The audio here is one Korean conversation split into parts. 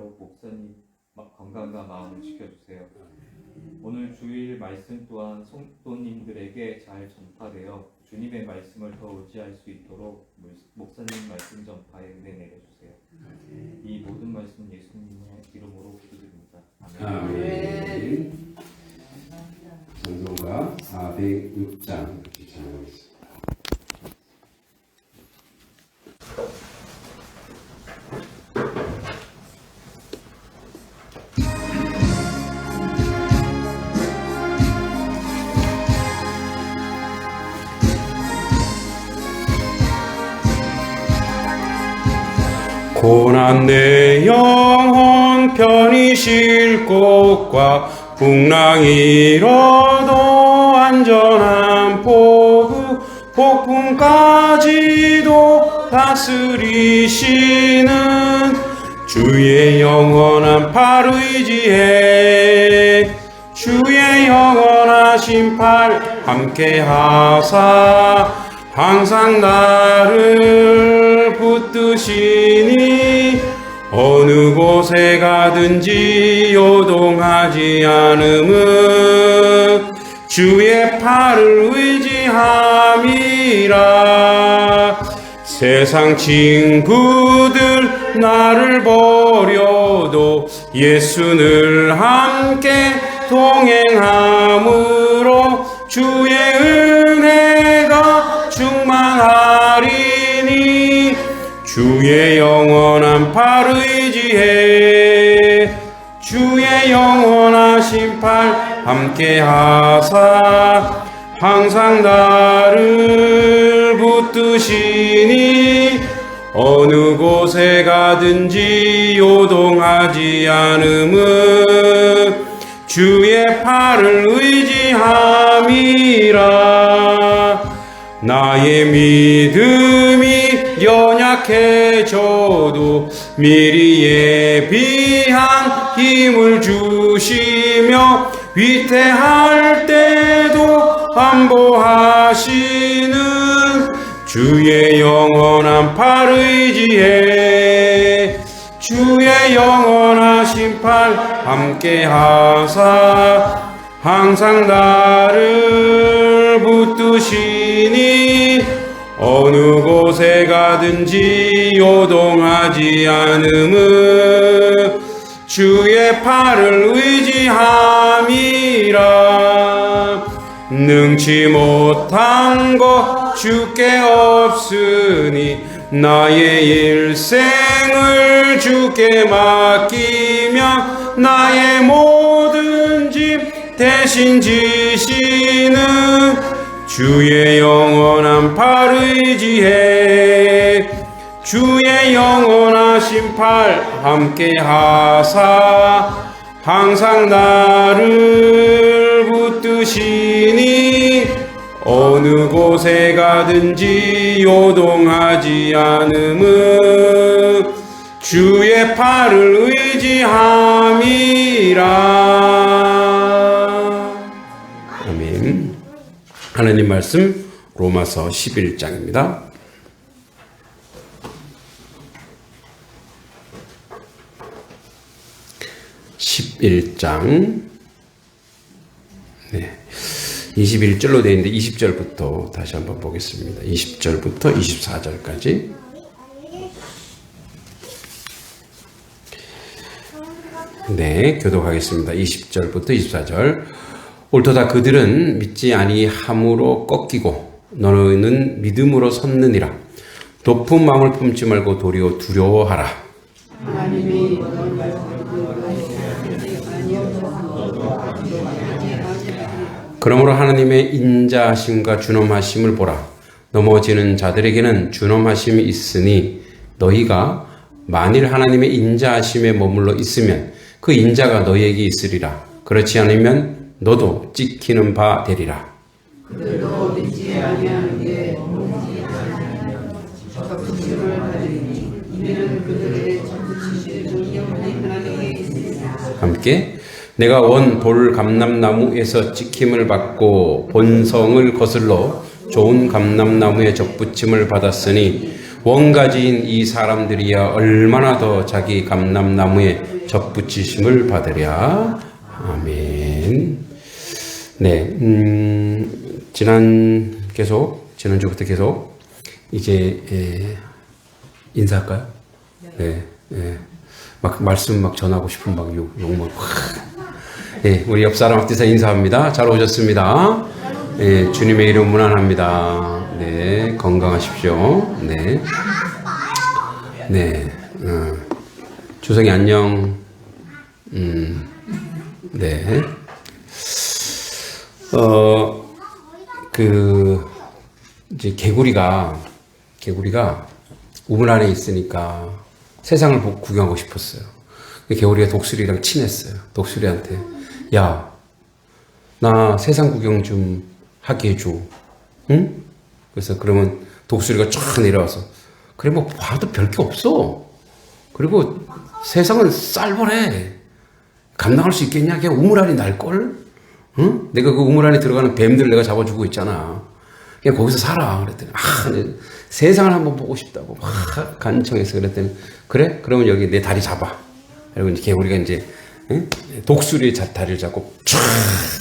은혜로 목사님 건강과 마음을 지켜주세요. 오늘 주일 말씀 또한 성도님들에게 잘 전파되어 주님의 말씀을 더 의지할 수 있도록 목사님 말씀 전파에 은혜 내려주세요. 이 모든 말씀 예수님의 이름으로 기도드립니다. 아멘. 성도가 406장 찬양하겠습니다. 고난 내 영혼 편히 쉴 곳과 풍랑 잃어도 안전한 포구 폭풍까지도 다스리시는 주의 영원한 팔 의지해 주의 영원하신 팔 함께 하사 항상 나를 붙드시니 어느 곳에 가든지 요동하지 않음은 주의 팔을 의지함이라. 세상 친구들 나를 버려도 예수를 함께 동행함으로 주의 은혜가 충만하리니 주의 영원한 팔 의지해 주의 영원하신 팔 함께 하사 항상 나를 붙드시니 어느 곳에 가든지 요동하지 않음은 주의 팔을 의지함이라. 나의 믿음이 연약해져도 미리 예비한 힘을 주시며 위태할 때도 안보하시는 주의 영원한 팔 의지해 주의 영원하신 팔 함께 하사 항상 나를 붙드시니 어느 곳에 가든지 요동하지 않음은 주의 팔을 의지함이라. 능치 못한 것 주께 없으니 나의 일생을 주께 맡기며 나의 모든 짐 대신 지시는 주의 영원한 팔 의지해 주의 영원하신 팔 함께 하사 항상 나를 붙드시니 어느 곳에 가든지 요동하지 않음은 주의 팔을 의지함이라. 아멘. 하나님 말씀 로마서 11장입니다. 네. 21절로 되어 있는데 20절부터 다시 한번 보겠습니다. 20절부터 24절까지. 네, 교독하겠습니다. 20절부터 24절. 옳도다 그들은 믿지 아니함으로 꺾이고 너는 믿음으로 섰느니라. 높은 마음을 품지 말고 도리어 두려워하라. 그러므로 하나님의 인자하심과 준엄하심을 보라. 넘어지는 자들에게는 준엄하심이 있으니 너희가 만일 하나님의 인자하심에 머물러 있으면 그 인자가 너희에게 있으리라. 그렇지 않으면 너도 찍히는 바 되리라. 그들도 믿지 아니하는 게 적부심을 가지니 이는 그들의 적부심의 능력이 하나님께 있으리라. 함께 내가 원 돌 감람나무에서 찍힘을 받고 본성을 거슬러 좋은 감람나무의 적부침을 받았으니 원가지인 이 사람들이야 얼마나 더 자기 감람나무에 접붙이심을 받으랴. 아멘. 네, 지난주부터 계속 이제 인사할까요? 네, 막 말씀 막 전하고 싶은 막 욕만. 네, 우리 옆 사람한테서 인사합니다. 잘 오셨습니다. 네, 주님의 이름 문안합니다. 네, 건강하십시오. 네, 네, 주성이 안녕. 네. 이제 개구리가 우물 안에 있으니까 세상을 구경하고 싶었어요. 개구리가 독수리랑 친했어요. 독수리한테, 야, 나 세상 구경 좀 하게 해줘. 응? 그래서 그러면 독수리가 쫙 내려와서, 그래, 뭐 봐도 별 게 없어. 그리고 세상은 쌀벌해. 감당할 수 있겠냐? 그냥 우물 안에 날걸? 응? 내가 그 우물 안에 들어가는 뱀들 내가 잡아주고 있잖아. 그냥 거기서 살아. 그랬더니, 세상을 한번 보고 싶다고 막 간청해서 그랬더니, 그래? 그러면 여기 내 다리 잡아. 그리고 이제 개구리가 이제, 응? 독수리의 다리를 잡고 쫙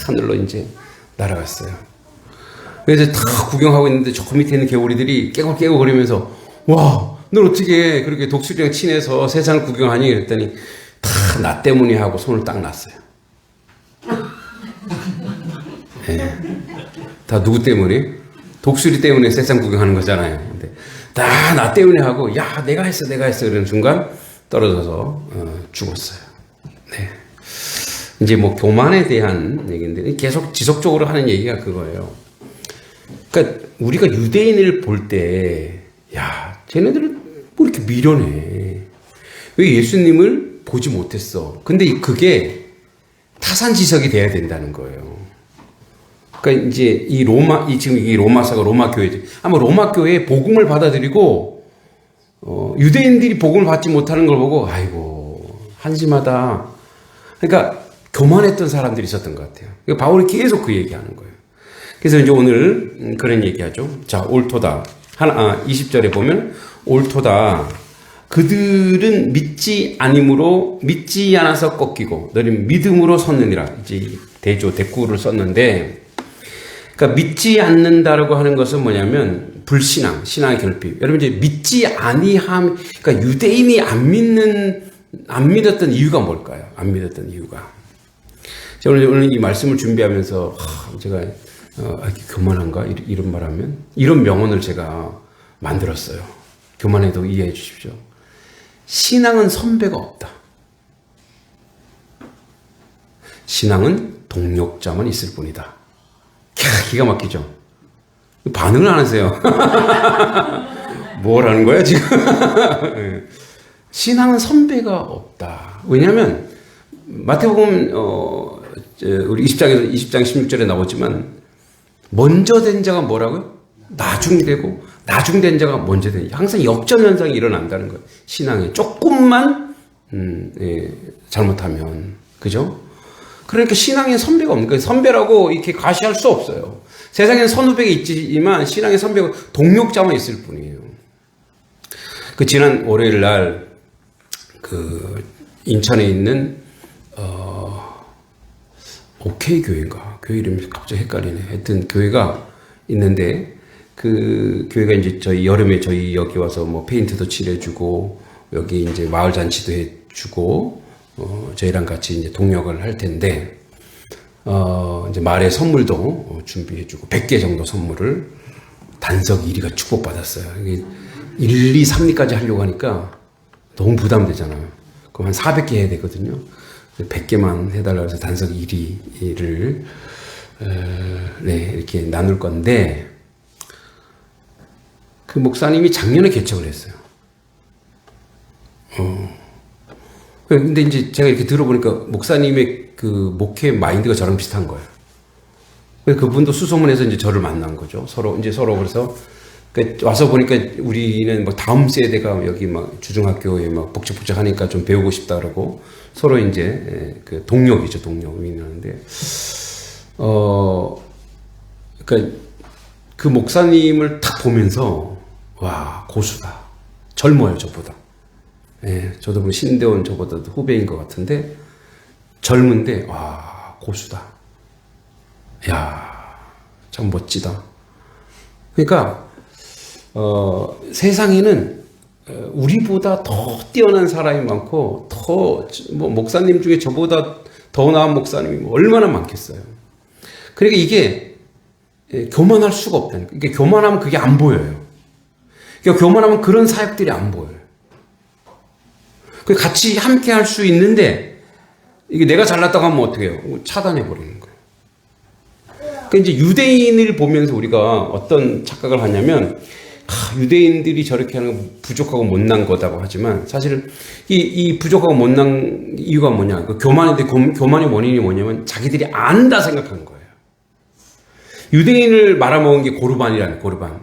하늘로 이제 날아갔어요. 그래서 다 구경하고 있는데 저 밑에 있는 개구리들이 깨고 거리면서, 와, 넌 어떻게 그렇게 독수리랑 친해서 세상을 구경하니? 그랬더니, 다 나 때문에 하고 손을 딱 놨어요. 네. 다 누구 때문에? 독수리 때문에 세상 구경하는 거잖아요. 근데 다 나 때문에 하고, 야, 내가 했어. 그러는 순간 떨어져서 죽었어요. 네. 이제 뭐 교만에 대한 얘기인데 계속 지속적으로 하는 얘기가 그거예요. 그러니까 우리가 유대인을 볼 때, 야, 쟤네들은 뭐 이렇게 미련해. 왜 예수님을 보지 못했어? 근데 그게 타산지석이 돼야 된다는 거예요. 그러니까 이제 지금 이 로마서가 로마 교회죠. 아마 로마 교회에 복음을 받아들이고 유대인들이 복음을 받지 못하는 걸 보고, 아이고 한심하다. 그러니까 교만했던 사람들이 있었던 것 같아요. 그러니까 바울이 계속 그 얘기하는 거예요. 그래서 이제 오늘 그런 얘기하죠. 자, 옳도다. 20절에 보면 옳도다. 그들은 믿지 않아서 꺾이고 너희는 믿음으로 섰느니라. 이제 대꾸를 썼는데, 그러니까 믿지 않는다라고 하는 것은 뭐냐면 불신앙, 신앙의 결핍. 여러분 이제 믿지 아니함, 그러니까 유대인이 안 믿었던 이유가 뭘까요? 안 믿었던 이유가. 제가 오늘 이 말씀을 준비하면서 제가 교만한가 이런 말하면 이런 명언을 제가 만들었어요. 교만해도 이해해 주십시오. 신앙은 선배가 없다. 신앙은 동력자만 있을 뿐이다. 기가 막히죠? 반응을 안 하세요. 뭘 하는 거야, 지금? 신앙은 선배가 없다. 왜냐하면, 마태복음, 우리 20장 16절에 나오지만, 먼저 된 자가 뭐라고요? 나중되고, 나중된 자가 먼저 된 자. 항상 역전현상이 일어난다는 거예요. 신앙에. 조금만, 잘못하면. 그죠? 그러니까 신앙에 선배가 없는 거예요. 선배라고 이렇게 과시할 수 없어요. 세상에는 선후배가 있지만 신앙의 선배가 동력자만 있을 뿐이에요. 그 지난 월요일 날 그 인천에 있는 오케이 교회인가? 교회 이름이 갑자기 헷갈리네. 하여튼 교회가 있는데 그 교회가 이제 저희 여름에 저희 여기 와서 뭐 페인트도 칠해주고 여기 이제 마을 잔치도 해주고 저희랑 같이 이제 동역을 할 텐데, 이제 말에 선물도 준비해주고, 100개 정도 선물을 단석 1위가 축복받았어요. 이게 1, 2, 3위까지 하려고 하니까 너무 부담되잖아요. 그럼 한 400개 해야 되거든요. 100개만 해달라고 해서 단석 1위를, 이렇게 나눌 건데, 그 목사님이 작년에 개척을 했어요. 근데 이제 제가 이렇게 들어보니까 목사님의 그 목회 마인드가 저랑 비슷한 거예요. 그분도 수소문해서 이제 저를 만난 거죠. 서로 그래서 와서 보니까 우리는 뭐 다음 세대가 여기 막 주중학교에 막 복잡복잡 하니까 좀 배우고 싶다 그러고 서로 이제 그 동력이죠. 동력이 있는데, 그러니까 그 목사님을 딱 보면서 와, 고수다. 젊어요, 저보다. 예, 저도 뭐 신대원 저보다도 후배인 것 같은데 젊은데 와, 고수다. 야, 참 멋지다. 그러니까 세상에는 우리보다 더 뛰어난 사람이 많고 더 뭐 목사님 중에 저보다 더 나은 목사님이 얼마나 많겠어요. 그러니까 이게 교만할 수가 없다니까. 이게 교만하면 그게 안 보여요. 그러니까 교만하면 그런 사역들이 안 보여요. 같이 함께 할 수 있는데 이게 내가 잘났다고 하면 어떻게 해요? 차단해 버리는 거예요. 그러니까 이제 유대인을 보면서 우리가 어떤 착각을 하냐면 유대인들이 저렇게 하는 건 부족하고 못난 거다고 하지만 사실은 이 부족하고 못난 이유가 뭐냐? 그 교만의 원인이 뭐냐면 자기들이 안다 생각한 거예요. 유대인을 말아먹은 게 고르반이라는 고르반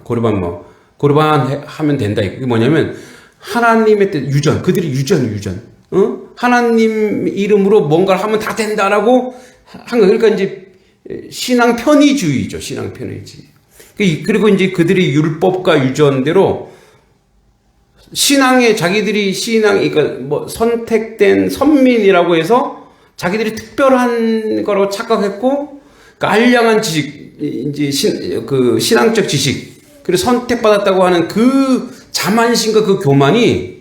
하면 된다. 이게 뭐냐면 하나님의 뜻 유전, 그들이 유전. 하나님 이름으로 뭔가를 하면 다 된다라고 한 거예요. 그러니까 이제 신앙 편의주의죠. 신앙 편의주의. 그리고 이제 그들이 율법과 유전대로 그러니까 뭐 선택된 선민이라고 해서 자기들이 특별한 거라고 착각했고, 그러니까 알량한 지식, 이제 신앙적 지식, 그리고 선택받았다고 하는 그 자만심과 그 교만이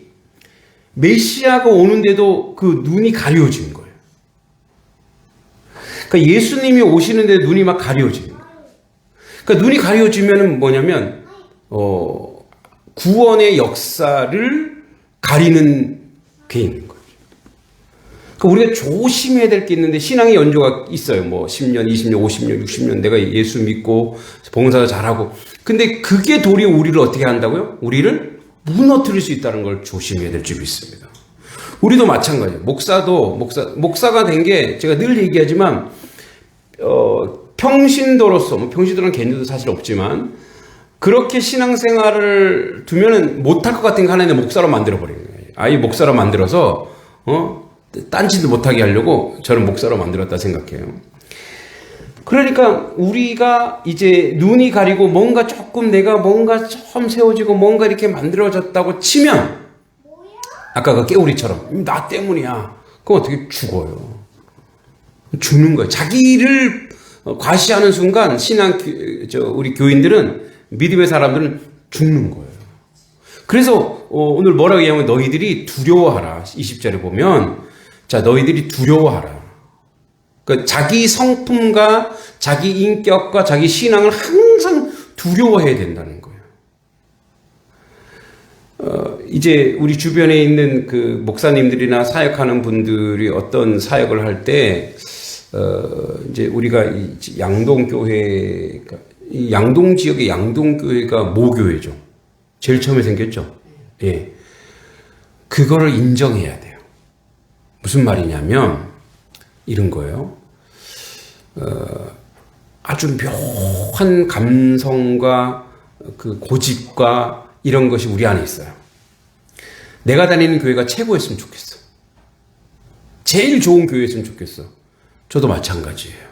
메시아가 오는데도 그 눈이 가려워진 거예요. 그러니까 예수님이 오시는데 눈이 막 가려워지는 거예요. 그러니까 눈이 가려워지면 뭐냐면 구원의 역사를 가리는 게 있는 거예요. 그러니까 우리가 조심해야 될 게 있는데 신앙의 연조가 있어요. 뭐 10년, 20년, 50년, 60년 내가 예수 믿고 봉사도 잘하고. 근데 그게 도리어 우리를 어떻게 한다고요? 우리를 무너뜨릴 수 있다는 걸 조심해야 될 점이 있습니다. 우리도 마찬가지예요. 목사가 된 게 제가 늘 얘기하지만 평신도로서, 평신도라는 개념도 사실 없지만 그렇게 신앙생활을 두면은 못할 것 같은 거 하나의 목사로 만들어버리는 거예요. 아예 목사로 만들어서 딴짓도 못하게 하려고 저를 목사로 만들었다 생각해요. 그러니까 우리가 이제 눈이 가리고 내가 뭔가 좀 세워지고 뭔가 이렇게 만들어졌다고 치면 아까 그 깨우리처럼 나 때문이야. 그럼 어떻게 죽어요? 죽는 거예요. 자기를 과시하는 순간 우리 교인들은 믿음의 사람들은 죽는 거예요. 그래서 오늘 뭐라고 얘기하면 너희들이 두려워하라. 20절에 보면 너희들이 두려워하라. 그러니까 자기 성품과 자기 인격과 자기 신앙을 항상 두려워해야 된다는 거예요. 이제 우리 주변에 있는 그 목사님들이나 사역하는 분들이 어떤 사역을 할 때 이제 우리가 이 양동교회가 이 양동 지역의 양동교회가 모교회죠. 제일 처음에 생겼죠. 예. 그거를 인정해야 돼요. 무슨 말이냐면 이런 거예요. 아주 묘한 감성과 그 고집과 이런 것이 우리 안에 있어요. 내가 다니는 교회가 최고였으면 좋겠어. 제일 좋은 교회였으면 좋겠어. 저도 마찬가지예요.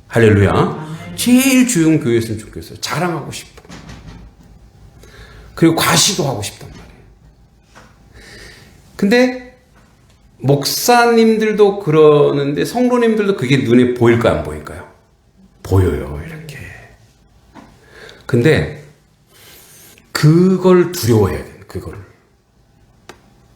할렐루야. 제일 좋은 교회였으면 좋겠어요. 자랑하고 싶어. 그리고 과시도 하고 싶단 말이에요. 근데 목사님들도 그러는데 성도님들도 그게 눈에 보일까요? 안 보일까요? 보여요. 이렇게. 근데 그걸 두려워해야 돼요. 그거를.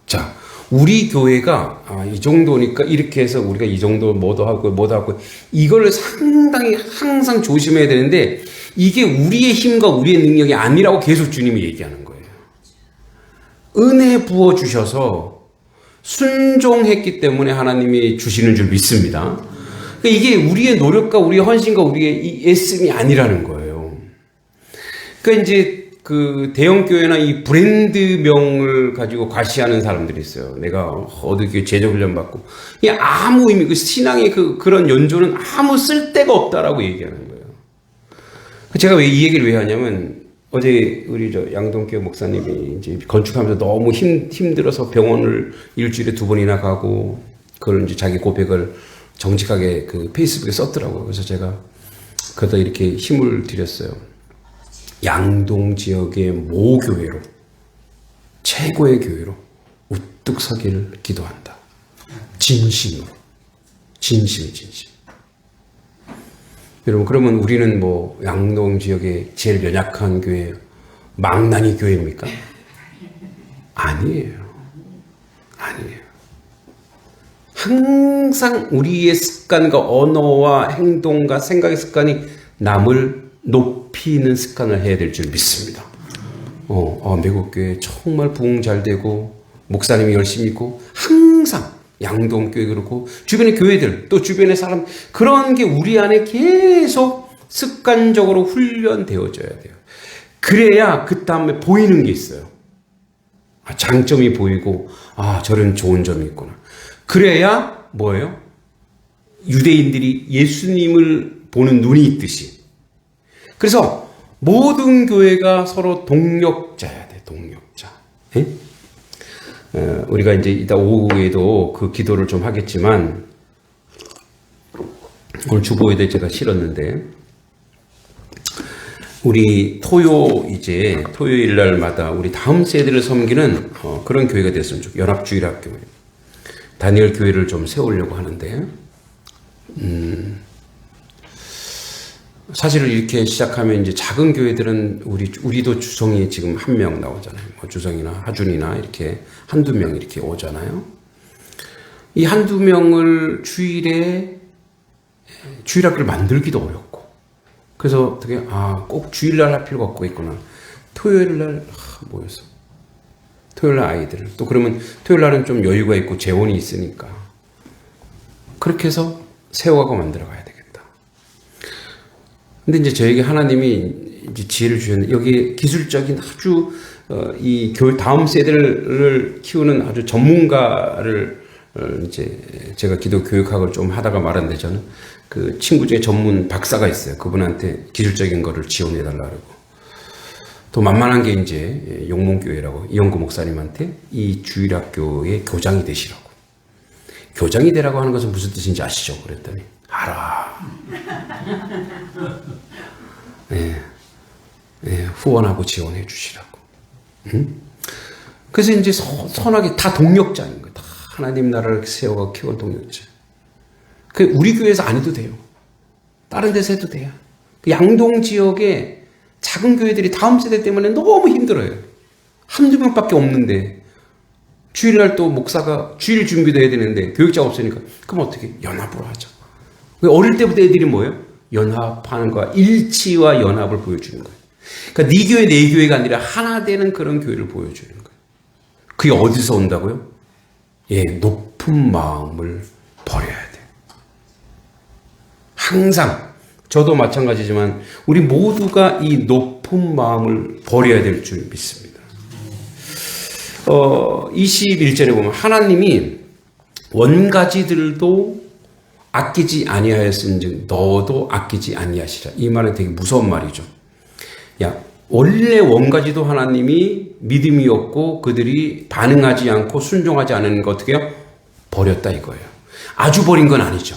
자, 우리 교회가 이 정도니까 이렇게 해서 우리가 이 정도 뭐도 하고 이걸 상당히 항상 조심해야 되는데 이게 우리의 힘과 우리의 능력이 아니라고 계속 주님이 얘기하는 거예요. 은혜 부어주셔서 순종했기 때문에 하나님이 주시는 줄 믿습니다. 그러니까 이게 우리의 노력과 우리의 헌신과 우리의 이 애씀이 아니라는 거예요. 그러니까 이제 그 대형교회나 이 브랜드명을 가지고 과시하는 사람들이 있어요. 내가 어떻게 제자훈련 받고. 이게 아무 의미, 그 신앙의 그런 연조는 아무 쓸데가 없다라고 얘기하는 거예요. 제가 왜 이 얘기를 왜 하냐면 어제 우리 양동교 목사님이 이제 건축하면서 너무 힘들어서 병원을 일주일에 2번이나 가고 그걸 이제 자기 고백을 정직하게 그 페이스북에 썼더라고요. 그래서 제가 그러다 이렇게 힘을 드렸어요. 양동 지역의 모교회로 최고의 교회로 우뚝 서기를 기도한다. 진심으로. 진심. 여러분, 그러면 우리는 뭐 양동 지역의 제일 연약한 교회, 망나니 교회입니까? 아니에요. 항상 우리의 습관과 언어와 행동과 생각의 습관이 남을 높이는 습관을 해야 될 줄 믿습니다. 미국 교회 정말 부흥 잘 되고 목사님이 열심히 있고 항상 양동교회 그렇고 주변의 교회들 또 주변의 사람 그런 게 우리 안에 계속 습관적으로 훈련되어져야 돼요. 그래야 그 다음에 보이는 게 있어요. 장점이 보이고 저런 좋은 점이 있구나. 그래야 뭐예요? 유대인들이 예수님을 보는 눈이 있듯이. 그래서 모든 교회가 서로 동력자야 돼. 동력자. 예? 우리가 이제 이따 오후에도 그 기도를 좀 하겠지만 오늘 주보에도 제가 실었는데 우리 토요일 날마다 우리 다음 세대를 섬기는 그런 교회가 됐으면 좋겠어요. 연합주일학교 다니엘 교회를 좀 세우려고 하는데 사실 이렇게 시작하면 이제 작은 교회들은 우리도 주성이 지금 1명 나오잖아요. 뭐 주성이나 하준이나 이렇게 한두 명 이렇게 오잖아요. 이 한두 명을 주일학교를 만들기도 어렵고. 그래서 어떻게 꼭 주일날 할 필요가 없고 있구나. 토요일날 모여서 토요일날 아이들 또 그러면 토요일날은 좀 여유가 있고 재원이 있으니까 그렇게 해서 세워가고 만들어가야 되겠다. 근데 이제 저에게 하나님이 이제 지혜를 주셨는데 여기 기술적인 아주 이 다음 세대를 키우는 아주 전문가를 이제 제가 기도 교육학을 좀 하다가 말았는데 저는 그 친구 중에 전문 박사가 있어요. 그분한테 기술적인 거를 지원해 달라고. 또 만만한 게 이제 용문교회라고 이영구 목사님한테 이 주일학교의 교장이 되시라고. 교장이 되라고 하는 것은 무슨 뜻인지 아시죠? 그랬더니 알아. 후원하고 지원해 주시라고. 그래서 이제 선하게 다 동력자인 거예요. 다 하나님 나라를 세워가 키운 동력자. 우리 교회에서 안 해도 돼요. 다른 데서 해도 돼요. 양동 지역에 작은 교회들이 다음 세대 때문에 너무 힘들어요. 한두 명밖에 없는데 주일날 또 목사가 주일 준비도 해야 되는데 교육자가 없으니까 그럼 어떻게 연합으로 하자. 어릴 때부터 애들이 뭐예요? 연합하는 거야. 일치와 연합을 보여주는 거예요. 그러니까 네 교회 내 교회가 아니라 하나 되는 그런 교회를 보여주는 거예요. 그게 어디서 온다고요? 높은 마음을 버려야 돼. 항상 저도 마찬가지지만 우리 모두가 이 높은 마음을 버려야 될 줄 믿습니다. 21절에 보면 하나님이 원가지들도 아끼지 아니하였은즉 너도 아끼지 아니하시라. 이 말은 되게 무서운 말이죠. 원래 원가지도 하나님이 믿음이 없고 그들이 반응하지 않고 순종하지 않은 거 어떻게 해요? 버렸다 이거예요. 아주 버린 건 아니죠.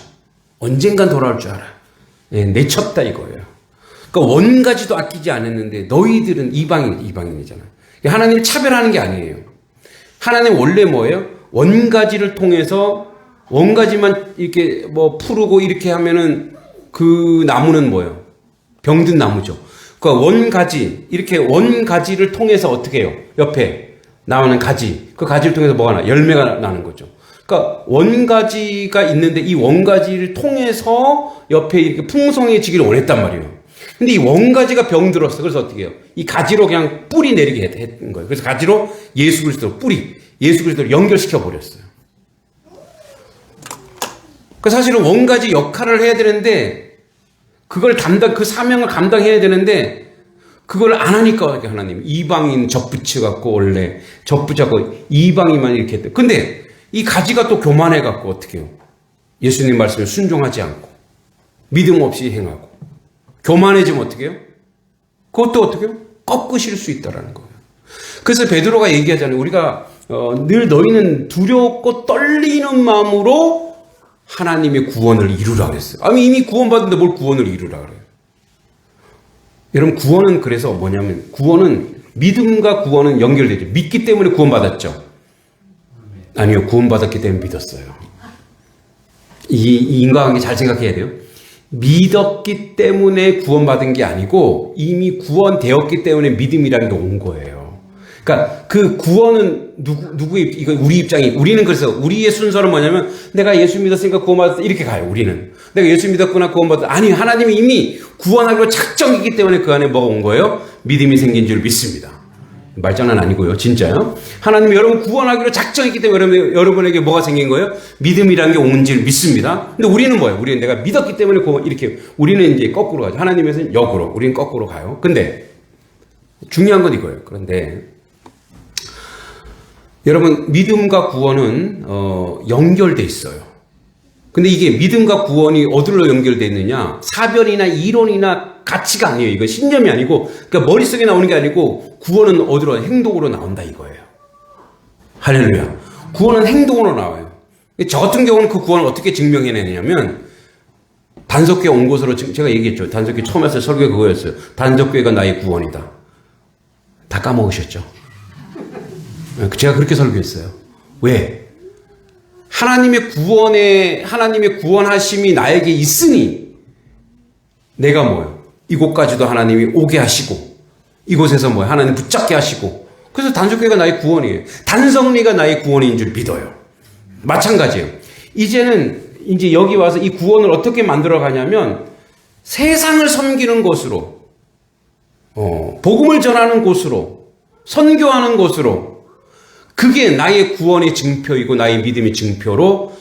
언젠간 돌아올 줄 알아. 내쳤다 이거예요. 그러니까 원가지도 아끼지 않았는데 너희들은 이방인이잖아요. 하나님을 차별하는 게 아니에요. 하나님 원래 뭐예요? 원가지를 통해서 원가지만 이렇게 뭐 푸르고 이렇게 하면은 그 나무는 뭐예요? 병든 나무죠. 그러니까 원가지, 이렇게 원가지를 통해서 어떻게 해요? 옆에 나오는 가지, 그 가지를 통해서 뭐가 나? 열매가 나는 거죠. 그러니까 원가지가 있는데 이 원가지를 통해서 옆에 이렇게 풍성해지기를 원했단 말이에요. 근데 이 원가지가 병들었어. 그래서 어떻게 해요? 이 가지로 그냥 뿌리 내리게 했던 거예요. 그래서 가지로 예수 그리스도 예수 그리스도를 연결시켜 버렸어요. 그 사실은 원가지 역할을 해야 되는데 그 사명을 감당해야 되는데 그걸 안 하니까 하나님 이방인 접붙여갖고 원래 접붙여갖고 이방인만 이렇게 했대. 근데 이 가지가 또 교만해갖고 어떻게 해요? 예수님 말씀에 순종하지 않고 믿음 없이 행하고 교만해지면 어떻게 해요? 그것도 어떻게 해요? 꺾으실 수 있다라는 거예요. 그래서 베드로가 얘기하잖아요. 우리가 늘 너희는 두렵고 떨리는 마음으로 하나님의 구원을 이루라 그랬어요. 아니 이미 구원받은데 뭘 구원을 이루라 그래요. 여러분 구원은 그래서 뭐냐면 구원은 믿음과 구원은 연결되죠. 믿기 때문에 구원받았죠. 아니요, 구원받았기 때문에 믿었어요. 이 인과관계 잘 생각해야 돼요. 믿었기 때문에 구원받은 게 아니고 이미 구원되었기 때문에 믿음이라는 게 온 거예요. 그러니까 그 구원은 누구의, 이거 우리 입장이, 우리는 그래서 우리의 순서는 뭐냐면 내가 예수 믿었으니까 구원받았다 이렇게 가요. 우리는 내가 예수 믿었구나 구원받았다. 아니, 하나님이 이미 구원하기로 작정이기 때문에 그 안에 뭐가 온 거예요? 믿음이 생긴 줄 믿습니다. 말장난 아니고요. 진짜요. 하나님이 여러분 구원하기로 작정했기 때문에 여러분에게 뭐가 생긴 거예요? 믿음이라는 게 온 줄 믿습니다. 근데 우리는 뭐예요? 우리는 내가 믿었기 때문에 구원, 이렇게 우리는 이제 거꾸로 가죠. 하나님에서는 역으로, 우리는 거꾸로 가요. 근데 중요한 건 이거예요. 그런데 여러분, 믿음과 구원은 연결돼 있어요. 근데 이게 믿음과 구원이 어디로 연결돼 있느냐? 사변이나 이론이나 가치가 아니에요. 이거 신념이 아니고, 그러니까 머릿속에 나오는 게 아니고, 구원은 어디로, 행동으로 나온다 이거예요. 할렐루야. 구원은 행동으로 나와요. 저 같은 경우는 그 구원을 어떻게 증명해내냐면, 단석교회 온 곳으로, 제가 얘기했죠. 단석교회 처음 했을 설교 그거였어요. 단석교회가 나의 구원이다. 다 까먹으셨죠? 제가 그렇게 설교했어요. 왜? 하나님의 구원하심이 나에게 있으니, 내가 뭐예요? 이곳까지도 하나님이 오게 하시고, 이곳에서 뭐예요? 하나님 붙잡게 하시고, 그래서 단속교회가 나의 구원이에요. 단성리가 나의 구원인 줄 믿어요. 마찬가지예요. 이제 여기 와서 이 구원을 어떻게 만들어 가냐면, 세상을 섬기는 곳으로, 복음을 전하는 곳으로, 선교하는 곳으로, 그게 나의 구원의 증표이고 나의 믿음의 증표로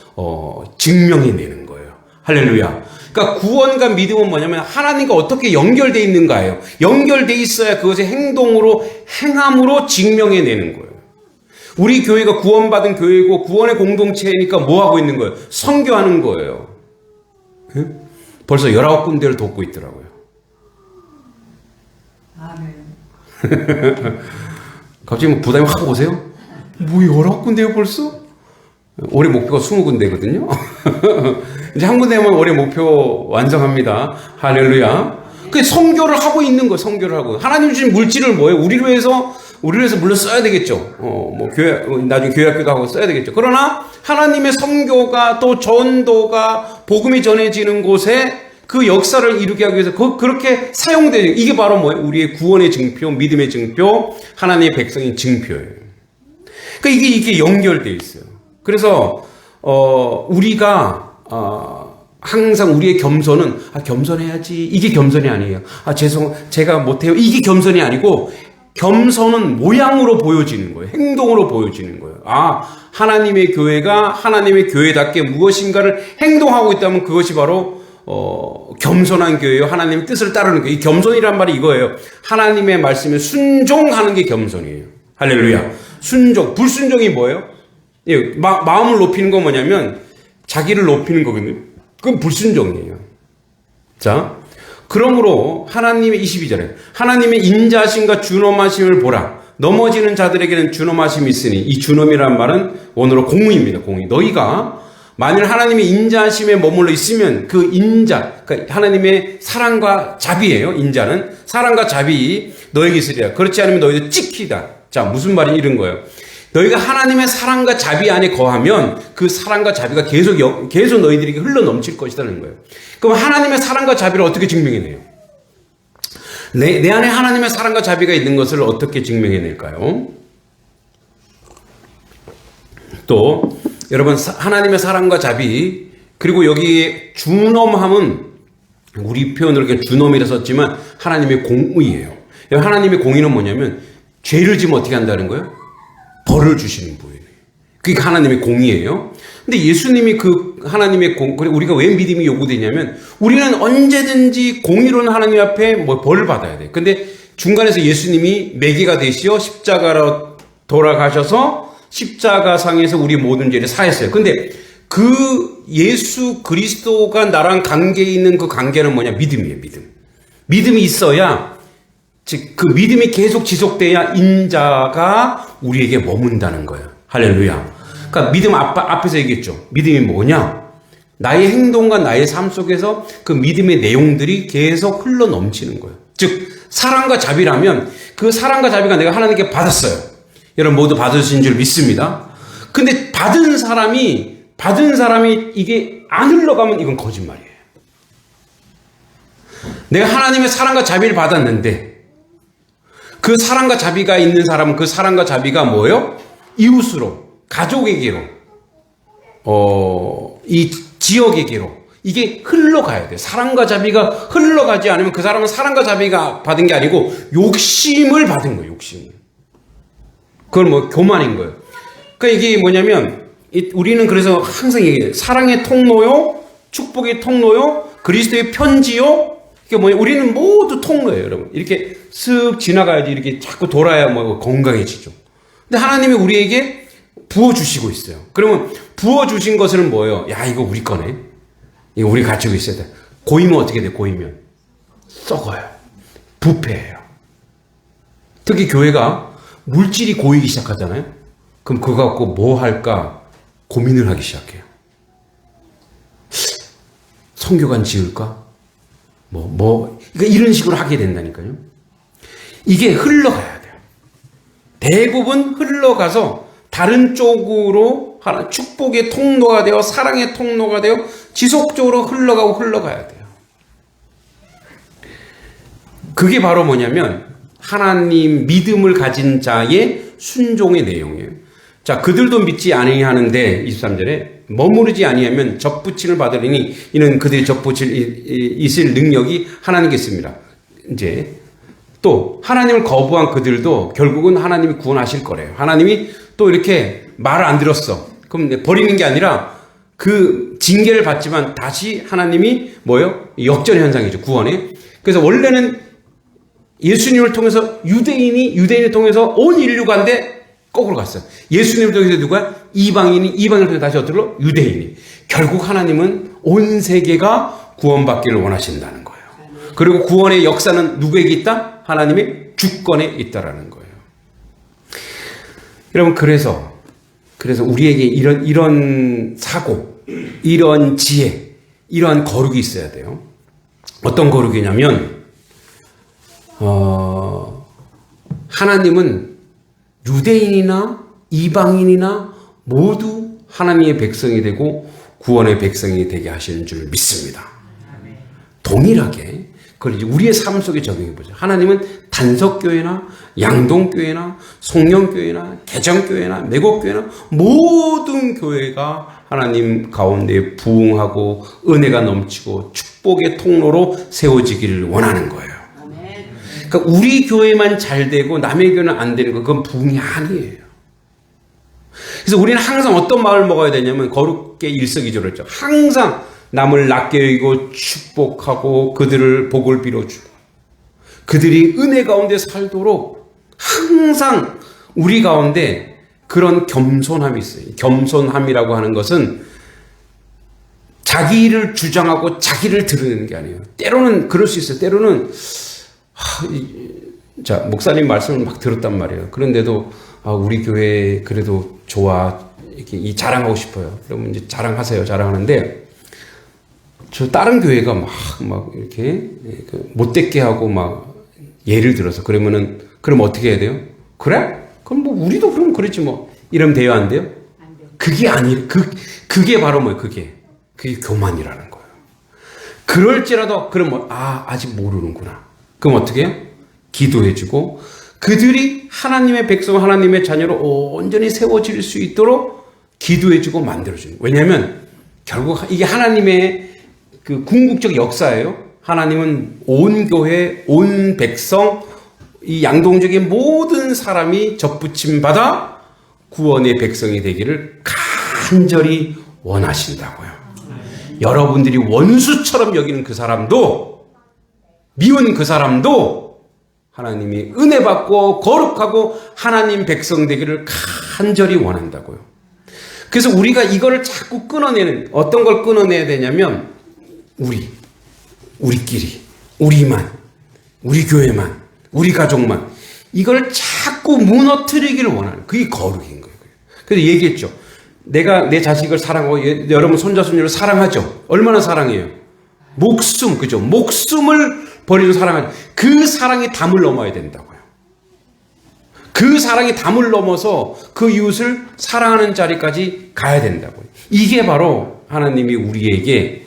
증명해내는 거예요. 할렐루야. 그러니까 구원과 믿음은 뭐냐면 하나님과 어떻게 연결되어 있는가예요. 연결되어 있어야 그것의 행동으로, 행함으로 증명해내는 거예요. 우리 교회가 구원받은 교회고 구원의 공동체니까 뭐 하고 있는 거예요? 선교하는 거예요. 벌써 19군데를 돕고 있더라고요. 아멘. 갑자기 뭐 부담이 확 오세요? 뭐 19군데요 벌써? 올해 목표가 20군데거든요. 이제 한 군데만 올해 목표 완성합니다. 할렐루야. 그 선교를 하고 있는 거예요. 선교를 하고. 하나님 주신 물질을 뭐예요? 우리를 위해서 물론 써야 되겠죠. 뭐 나중에 교회 학교도 하고 써야 되겠죠. 그러나 하나님의 선교가 또 전도가 복음이 전해지는 곳에 그 역사를 이루게 하기 위해서 그렇게 사용되는, 이게 바로 뭐예요? 우리의 구원의 증표, 믿음의 증표, 하나님의 백성의 증표예요. 그러니까 이게 연결되어 있어요. 그래서 우리가 항상 우리의 겸손은 겸손해야지, 이게 겸손이 아니에요. 제가 못해요, 이게 겸손이 아니고, 겸손은 모양으로 보여지는 거예요. 행동으로 보여지는 거예요. 하나님의 교회가 하나님의 교회답게 무엇인가를 행동하고 있다면 그것이 바로 겸손한 교회요. 하나님의 뜻을 따르는 거예요. 이 겸손이란 말이 이거예요. 하나님의 말씀에 순종하는 게 겸손이에요. 할렐루야. 순종, 불순종이 뭐예요? 마음을 높이는 건 뭐냐면 자기를 높이는 거거든요. 그건 불순종이에요. 자, 그러므로 하나님의 22절에 하나님의 인자하심과 준엄하심을 보라. 넘어지는 자들에게는 준엄하심이 있으니, 이 준엄이란 말은 원어로 공의입니다. 공의. 너희가 만일 하나님의 인자하심에 머물러 있으면 그 인자, 그러니까 하나님의 사랑과 자비예요. 인자는 사랑과 자비 너에게 있으리라. 그렇지 않으면 너희도 찍히다. 자, 무슨 말이 이런 거예요? 너희가 하나님의 사랑과 자비 안에 거하면 그 사랑과 자비가 계속 너희들에게 흘러 넘칠 것이라는 거예요. 그럼 하나님의 사랑과 자비를 어떻게 증명해내요? 내 안에 하나님의 사랑과 자비가 있는 것을 어떻게 증명해낼까요? 또 여러분, 하나님의 사랑과 자비, 그리고 여기에 준엄함은 우리 표현으로 이렇게 준엄이라 썼지만 하나님의 공의예요. 하나님의 공의는 뭐냐면 죄를 지면 어떻게 한다는 거예요? 벌을 주시는 분이에요. 그게 하나님의 공의예요. 근데 예수님이 그 하나님의 그리고 우리가 왜 믿음이 요구되냐면 우리는 언제든지 공의로운 하나님 앞에 벌을 받아야 돼. 근데 중간에서 예수님이 매개가 되시어 십자가로 돌아가셔서 십자가상에서 우리 모든 죄를 사했어요. 근데 그 예수 그리스도가 나랑 관계에 있는 그 관계는 뭐냐? 믿음이에요. 믿음이 있어야, 즉 그 믿음이 계속 지속돼야 인자가 우리에게 머문다는 거예요. 할렐루야. 그러니까 믿음 앞에서 얘기했죠. 믿음이 뭐냐? 나의 행동과 나의 삶 속에서 그 믿음의 내용들이 계속 흘러 넘치는 거예요. 즉 사랑과 자비라면 그 사랑과 자비가 내가 하나님께 받았어요. 여러분 모두 받으신 줄 믿습니다. 근데 받은 사람이 이게 안 흘러가면 이건 거짓말이에요. 내가 하나님의 사랑과 자비를 받았는데 그 사랑과 자비가 있는 사람은 그 사랑과 자비가 뭐예요? 이웃으로, 가족에게로, 이 지역에게로 이게 흘러가야 돼요. 사랑과 자비가 흘러가지 않으면 그 사람은 사랑과 자비가 받은 게 아니고 욕심을 받은 거예요. 욕심을. 그건 뭐 교만인 거예요. 그러니까 이게 뭐냐면 우리는 그래서 항상 얘기해요. 사랑의 통로요, 축복의 통로요, 그리스도의 편지요. 이게 뭐냐? 우리는 모두 통로예요, 여러분. 이렇게 슥 지나가야지 이렇게 자꾸 돌아야 뭐 건강해지죠. 근데 하나님이 우리에게 부어주시고 있어요. 그러면 부어주신 것은 뭐예요? 야, 이거 우리 거네. 이거 우리 가지고 있어야 돼. 고이면 어떻게 돼? 고이면 썩어요. 부패해요. 특히 교회가 물질이 고이기 시작하잖아요. 그럼 그거 갖고 뭐 할까 고민을 하기 시작해요. 성교관 지을까? 그러니까 이런 식으로 하게 된다니까요. 이게 흘러가야 돼요. 대부분 흘러가서 다른 쪽으로 축복의 통로가 되어 사랑의 통로가 되어 지속적으로 흘러가야 돼요. 그게 바로 뭐냐면 하나님 믿음을 가진 자의 순종의 내용이에요. 자, 그들도 믿지 아니하는데 23절에 머무르지 아니하면 접붙임을 받으리니 이는 그들이 접붙일 있을 능력이 하나님께 있습니다. 이제 또 하나님을 거부한 그들도 결국은 하나님이 구원하실 거래요. 하나님이 또 이렇게 말을 안 들었어. 그럼 버리는 게 아니라 그 징계를 받지만 다시 하나님이 뭐예요? 역전 현상이죠. 구원에. 그래서 원래는 예수님을 통해서 유대인을 통해서 온 인류가인데 거꾸로 갔어요. 예수님을 통해서 누가? 이방인을 통해서 다시 어떻게? 유대인이. 결국 하나님은 온 세계가 구원받기를 원하신다는 거예요. 그리고 구원의 역사는 누구에게 있다? 하나님의 주권에 있다라는 거예요. 여러분 그래서 우리에게 이런 사고, 이런 지혜, 이러한 거룩이 있어야 돼요. 어떤 거룩이냐면 하나님은 유대인이나 이방인이나 모두 하나님의 백성이 되고 구원의 백성이 되게 하시는 줄 믿습니다. 동일하게 그걸 이제 우리의 삶 속에 적용해 보죠. 하나님은 단석교회나 양동교회나 송영교회나 개정교회나 매곡교회나 모든 교회가 하나님 가운데 부흥하고 은혜가 넘치고 축복의 통로로 세워지기를 원하는 거예요. 그러니까 우리 교회만 잘 되고 남의 교회는 안 되는 거 그건 부흥이 아니에요. 그래서 우리는 항상 어떤 마음을 먹어야 되냐면 거룩게 일석이조를 했죠. 항상 남을 낮게 여기고 축복하고 그들을 복을 빌어주고 그들이 은혜 가운데 살도록 항상 우리 가운데 그런 겸손함이 있어요. 겸손함이라고 하는 것은 자기를 주장하고 자기를 드러내는 게 아니에요. 때로는 그럴 수 있어요. 때로는 자, 목사님 말씀을 막 들었단 말이에요. 그런데도 우리 교회 그래도 좋아. 이렇게 자랑하고 싶어요. 그러면 이제 자랑하세요. 자랑하는데 저 다른 교회가 막 이렇게 못되게 하고 막 예를 들어서 그러면 어떻게 해야 돼요? 그래? 그럼 뭐 우리도 그럼 그렇지 뭐 이러면 돼요? 안 돼요? 그게 그게 바로 뭐예요? 그게 교만이라는 거예요. 그럴지라도 그럼 아직 모르는구나. 그럼 어떻게 해요? 기도해주고 그들이 하나님의 백성, 하나님의 자녀로 온전히 세워질 수 있도록 기도해주고 만들어주는 거예요. 왜냐하면 결국 이게 하나님의 그 궁극적 역사예요. 하나님은 온 교회, 온 백성, 이 양동적인 모든 사람이 접붙임 받아 구원의 백성이 되기를 간절히 원하신다고요. 여러분들이 원수처럼 여기는 그 사람도 미운 그 사람도 하나님이 은혜 받고 거룩하고 하나님 백성 되기를 간절히 원한다고요. 그래서 우리가 이거를 자꾸 끊어내는 어떤 걸 끊어내야 되냐면 우리끼리 우리만 우리 교회만 우리 가족만 이걸 자꾸 무너뜨리기를 원하는 그게 거룩인 거예요. 그래서 얘기했죠. 내가 내 자식을 사랑하고 여러분 손자 손녀를 사랑하죠. 얼마나 사랑해요? 목숨 그죠? 목숨을 버리는 사랑을 그 사랑이 담을 넘어야 된다고요. 그 사랑이 담을 넘어서 그 이웃을 사랑하는 자리까지 가야 된다고요. 이게 바로 하나님이 우리에게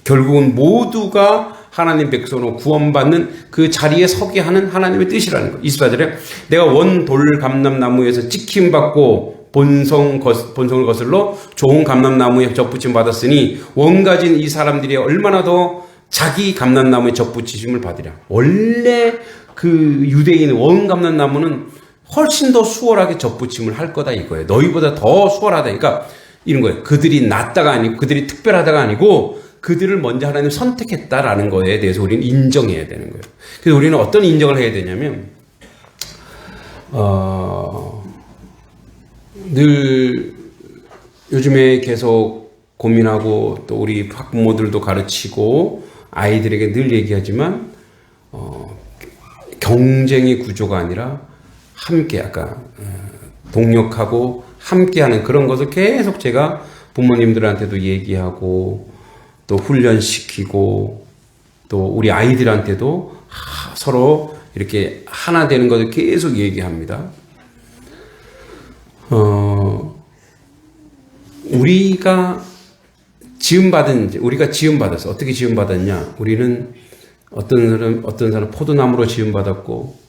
결국은 모두가 하나님 백성으로 구원받는 그 자리에 서게 하는 하나님의 뜻이라는 거예요. 24절에 내가 원 돌 감람나무에서 찍힘받고 본성을 거슬러 좋은 감람나무에 접붙임 받았으니 원 가진 이 사람들이 얼마나 더 자기 감람나무에 접붙이심을 받으랴. 원래 그 유대인 원 감람나무는 훨씬 더 수월하게 접붙임을 할 거다 이거예요. 너희보다 더 수월하다. 그러니까 이런 거예요. 그들이 낫다가 아니고 그들이 특별하다가 아니고 그들을 먼저 하나님 선택했다라는 거에 대해서 우리는 인정해야 되는 거예요. 그래서 우리는 어떤 인정을 해야 되냐면 늘 요즘에 계속 고민하고 또 우리 학부모들도 가르치고 아이들에게 늘 얘기하지만 경쟁의 구조가 아니라 함께 아까 동력하고 함께하는 그런 것을 계속 제가 부모님들한테도 얘기하고 또 훈련시키고 또 우리 아이들한테도 서로 이렇게 하나 되는 것을 계속 얘기합니다. 우리가 지음받았어. 어떻게 지음받았냐? 우리는 어떤 사람 포도나무로 지음받았고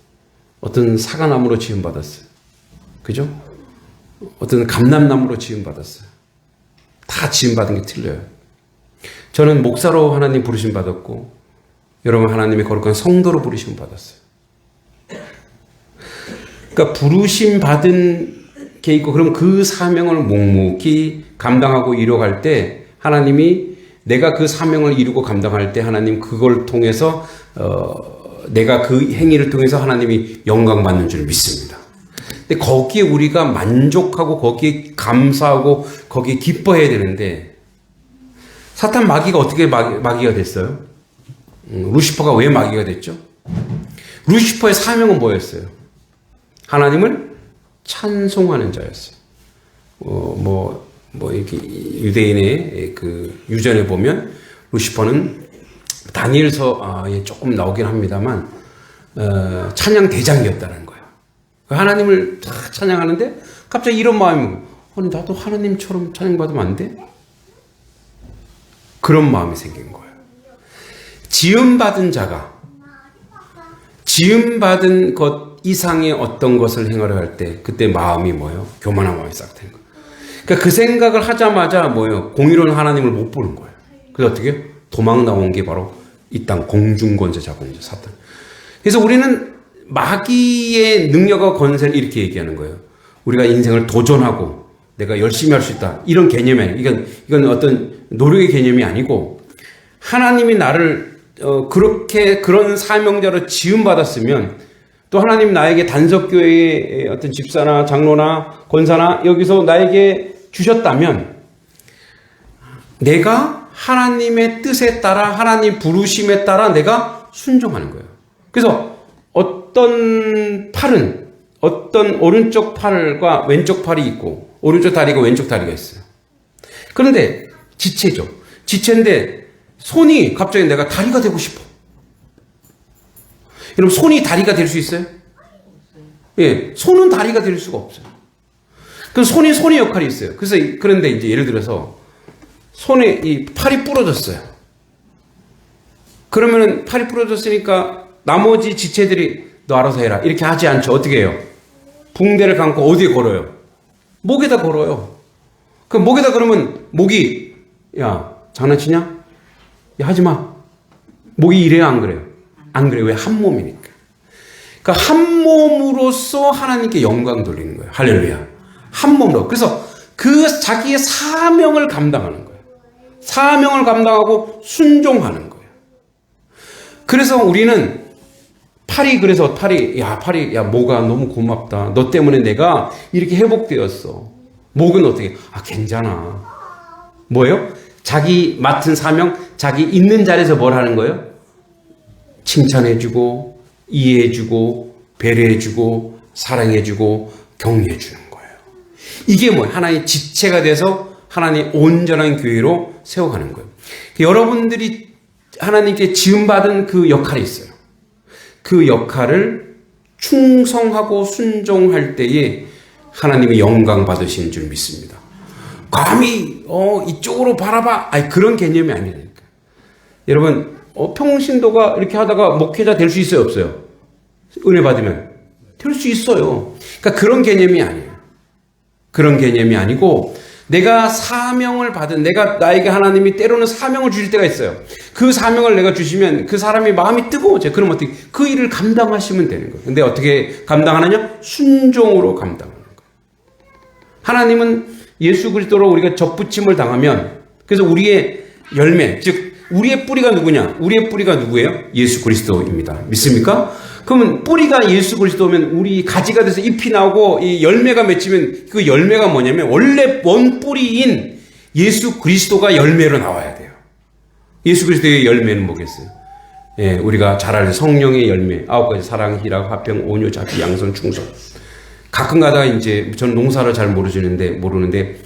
어떤 사과나무로 지음받았어요. 그죠? 어떤 감람나무로 지음받았어요. 다 지음받은 게 틀려요. 저는 목사로 하나님 부르심 받았고 여러분 하나님의 거룩한 성도로 부르심 받았어요. 그러니까 부르심 받은 게 있고 그럼 그 사명을 묵묵히 감당하고 이뤄갈 때 하나님이 내가 그 사명을 이루고 감당할 때 하나님 그걸 통해서 내가 그 행위를 통해서 하나님이 영광 받는 줄 믿습니다. 근데 거기에 우리가 만족하고 거기에 감사하고 거기에 기뻐해야 되는데 사탄 마귀가 어떻게 마귀가 됐어요? 루시퍼가 왜 마귀가 됐죠? 루시퍼의 사명은 뭐였어요? 하나님을 찬송하는 자였어요. 이렇게 유대인의 그 유전에 보면 루시퍼는 다니엘서 조금 나오긴 합니다만 찬양 대장이었다는 거예요. 하나님을 찬양하는데 갑자기 이런 마음이 아니 나도 하나님처럼 찬양받으면 안 돼? 그런 마음이 생긴 거예요. 지음받은 자가 지음받은 것 이상의 어떤 것을 행하려 할 때 그때 마음이 뭐예요? 교만한 마음이 싹 되는 거예요. 그러니까 그 생각을 하자마자 뭐예요? 공의로운 하나님을 못 보는 거예요. 그래서 어떻게 도망 나온 게 바로 이 땅 공중권세 자본이죠. 사탄. 그래서 우리는 마귀의 능력과 권세를 이렇게 얘기하는 거예요. 우리가 인생을 도전하고 내가 열심히 할 수 있다. 이런 개념이 아니에요. 이건 어떤 노력의 개념이 아니고 하나님이 나를 그런 사명자로 지음받았으면 또 하나님 나에게 단석교회의 어떤 집사나 장로나 권사나 여기서 나에게 주셨다면 내가 하나님의 뜻에 따라 하나님 부르심에 따라 내가 순종하는 거예요. 그래서 어떤 팔은 어떤 오른쪽 팔과 왼쪽 팔이 있고 오른쪽 다리가 왼쪽 다리가 있어요. 그런데 지체죠. 지체인데 손이 갑자기 내가 다리가 되고 싶어. 여러분 손이 다리가 될 수 있어요? 예, 손은 다리가 될 수가 없어요. 그럼 손의 역할이 있어요. 그런데 이제 예를 들어서 손에 이 팔이 부러졌어요. 그러면은 팔이 부러졌으니까 나머지 지체들이 너 알아서 해라 이렇게 하지 않죠. 어떻게 해요? 붕대를 감고 어디에 걸어요? 목에다 걸어요. 그 목에다 그러면 목이 야 장난치냐? 야 하지 마. 목이 이래요 안 그래요? 안 그래요. 왜? 한 몸이니까. 그러니까 한 몸으로서 하나님께 영광 돌리는 거예요. 할렐루야. 한 몸으로. 그래서 그 자기의 사명을 감당하는 거예요. 사명을 감당하고 순종하는 거예요. 그래서 우리는 팔이 모가 너무 고맙다. 너 때문에 내가 이렇게 회복되었어. 목은 어떻게? 괜찮아. 뭐예요? 자기 맡은 사명, 자기 있는 자리에서 뭘 하는 거예요? 칭찬해주고, 이해해주고, 배려해주고, 사랑해주고, 격려해주는 거예요. 이게 하나의 지체가 돼서 하나님의 온전한 교회로 세워가는 거예요. 여러분들이 하나님께 지음받은 그 역할이 있어요. 그 역할을 충성하고 순종할 때에 하나님이 영광 받으시는 줄 믿습니다. 감히 이쪽으로 바라봐, 아니 그런 개념이 아니라니까. 여러분 평신도가 이렇게 하다가 목회자 될 수 있어요, 없어요? 은혜 받으면 될 수 있어요. 그러니까 그런 개념이 아니에요. 그런 개념이 아니고 내가 사명을 받은, 나에게 하나님이 때로는 사명을 주실 때가 있어요. 그 사명을 내가 주시면 그 사람이 마음이 뜨거워져요. 그럼 어떻게 그 일을 감당하시면 되는 거예요. 근데 어떻게 감당하느냐? 순종으로 감당하는 거예요. 하나님은 예수 그리스도로 우리가 접붙임을 당하면, 그래서 우리의 열매, 즉 우리의 뿌리가 누구냐? 우리의 뿌리가 누구예요? 예수 그리스도입니다. 믿습니까? 그러면 뿌리가 예수 그리스도면 우리 가지가 돼서 잎이 나오고 이 열매가 맺히면 그 열매가 뭐냐면 원래 원 뿌리인 예수 그리스도가 열매로 나와야 돼요. 예수 그리스도의 열매는 뭐겠어요? 예, 우리가 잘 알는 성령의 열매, 9가지 사랑, 희락, 화평, 온유, 자비, 양선, 충성. 가끔 가다가 이제 저는 농사를 잘 모르는데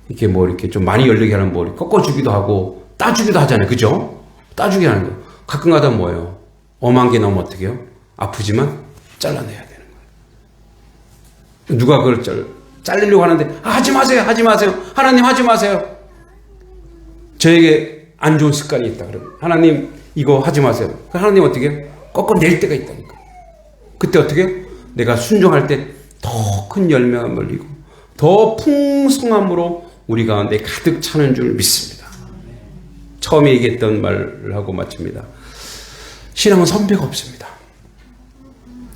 이렇게 뭐 이렇게 좀 많이 열리게 하는 뭐 꺾어주기도 하고 따주기도 하잖아요. 그죠? 따주기 하는 거. 가끔 가다 뭐예요? 엄한 게 나오면 어떻게 해요? 아프지만 잘라내야 되는 거예요. 누가 그걸 잘리려고 하는데 하지 마세요. 하나님 하지 마세요. 저에게 안 좋은 습관이 있다 그러면 하나님 이거 하지 마세요. 하나님 어떻게 해요? 꺾어낼 때가 있다니까. 그때 어떻게 해요? 내가 순종할 때 더 큰 열매가 멀리고 더 풍성함으로 우리 가운데 가득 차는 줄 믿습니다. 처음에 얘기했던 말을 하고 마칩니다. 신앙은 선배가 없습니다.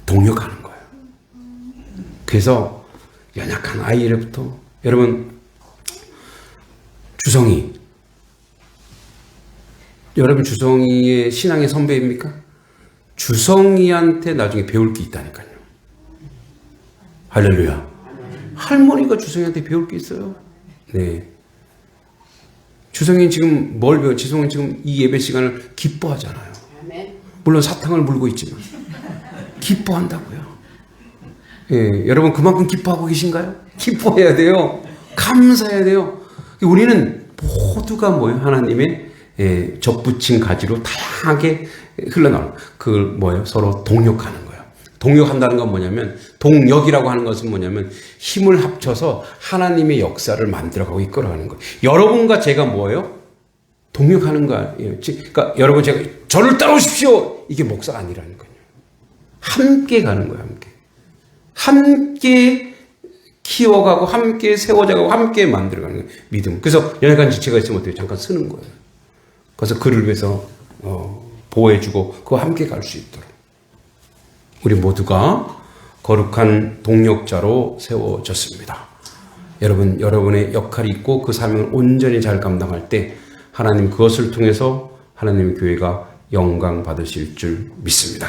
동력하는 거예요. 그래서 연약한 아이로부터, 여러분 주성이의 신앙의 선배입니까? 주성이한테 나중에 배울 게 있다니까요. 할렐루야. 할머니가 주성이한테 배울 게 있어요. 네. 주성이 지금 뭘 배워? 주성이 지금 이 예배 시간을 기뻐하잖아요. 물론 사탕을 물고 있지만 기뻐한다고요. 예, 여러분 그만큼 기뻐하고 계신가요? 기뻐해야 돼요. 감사해야 돼요. 우리는 모두가 뭐예요? 하나님의 접붙인 가지로 다양하게 흘러나오는 그걸 뭐예요? 서로 동력하는 거예요. 동력한다는 건 뭐냐면, 동력이라고 하는 것은 뭐냐면 힘을 합쳐서 하나님의 역사를 만들어가고 이끌어가는 거예요. 여러분과 제가 뭐예요? 동력하는 거예요. 그러니까 여러분 제가 저를 따라오십시오. 이게 목사가 아니라는 거예요. 함께 가는 거예요. 함께 키워가고 함께 세워져가고 함께 만들어가는 거예요. 믿음. 그래서 연약한 지체가 있으면 어때요? 잠깐 쓰는 거예요. 그래서 그를 위해서 보호해주고 그와 함께 갈 수 있도록 우리 모두가 거룩한 동력자로 세워졌습니다. 여러분, 여러분의 역할이 있고 그 사명을 온전히 잘 감당할 때 하나님 그것을 통해서 하나님의 교회가 영광 받으실 줄 믿습니다.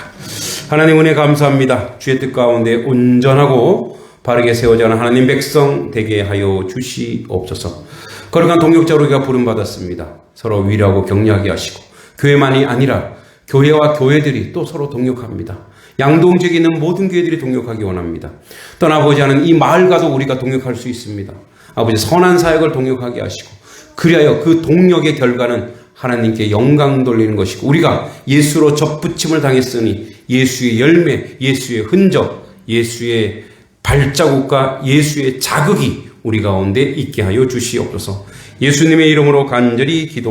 하나님 은혜 감사합니다. 주의 뜻 가운데 온전하고 바르게 세워져가는 하나님 백성 되게 하여 주시옵소서. 거룩한 동력자로 우리가 부름받았습니다. 서로 위로하고 격려하게 하시고 교회만이 아니라 교회와 교회들이 또 서로 동력합니다. 양동 지역에 있는 모든 교회들이 동력하기 원합니다. 떠나보지 않은 이 마을과도 우리가 동력할 수 있습니다. 아버지 선한 사역을 동력하게 하시고 그리하여 그 동력의 결과는 하나님께 영광 돌리는 것이고 우리가 예수로 접붙임을 당했으니 예수의 열매, 예수의 흔적, 예수의 발자국과 예수의 자극이 우리 가운데 있게 하여 주시옵소서. 예수님의 이름으로 간절히 기도